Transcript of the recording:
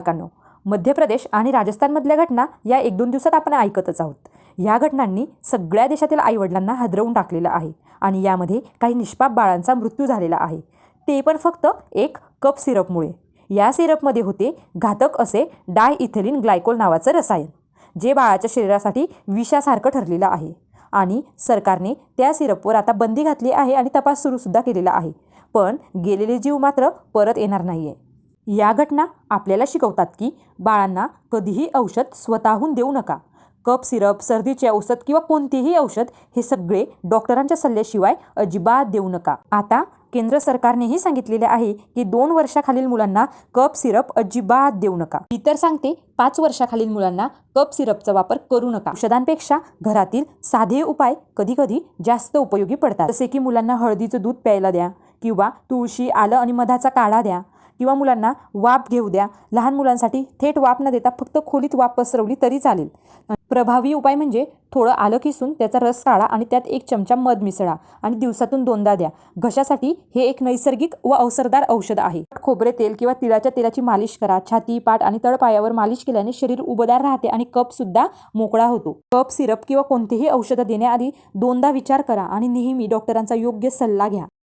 कानो मध्य प्रदेश आणि राजस्थानमधल्या घटना या 1-2 दिवसात आपण ऐकतच आहोत. या घटनांनी सगळ्या देशातील आईवडिलांना हादरवून टाकलेलं आहे आणि यामध्ये काही निष्पाप बाळांचा मृत्यू झालेला आहे. ते पण फक्त एक कप सिरपमुळे. या सिरपमध्ये होते घातक असे डायइथेलिन ग्लायकोल नावाचं रसायन, जे बाळाच्या शरीरासाठी विषासारखं ठरलेलं आहे आणि सरकारने त्या सिरपवर आता बंदी घातली आहे आणि तपास सुरूसुद्धा केलेला आहे. पण गेलेले जीव मात्र परत येणार नाही आहे. या घटना आपल्याला शिकवतात की बाळांना कधीही औषध स्वतःहून देऊ नका. कप सिरप, सर्दीचे औषध किंवा कोणतेही औषध हे सगळे डॉक्टरांच्या सल्ल्याशिवाय अजिबात देऊ नका. आता केंद्र सरकारनेही सांगितलेले आहे की 2 वर्षाखालील मुलांना कप सिरप अजिबात देऊ नका. इतर सांगते 5 वर्षाखालील मुलांना कप सिरपचा वापर करू नका. औषधांपेक्षा घरातील साधे उपाय कधीकधी जास्त उपयोगी पडतात. जसे की मुलांना हळदीचं दूध प्यायला द्या किंवा तुळशी, आलं आणि मधाचा काढा द्या किंवा मुलांना वाफ घेऊ द्या. लहान मुलांसाठी थेट वाफ न देता फक्त खोलीत वाफ पसरवली तरी चालेल. प्रभावी उपाय म्हणजे थोडं आलं किसून त्याचा रस काढा आणि त्यात 1 चमचा मध मिसळा आणि दिवसातून 2दा द्या. घशासाठी हे एक नैसर्गिक व अवसरदार औषध आहे. खोबरे तेल किंवा तिळाच्या तेलाची मालिश करा. छाती, पाठ आणि तळपायावर मालिश केल्याने शरीर उबदार राहते आणि कफसुद्धा मोकळा होतो. कप सिरप किंवा कोणतेही औषध देण्याआधी 2दा विचार करा आणि नेहमी डॉक्टरांचा योग्य सल्ला घ्या.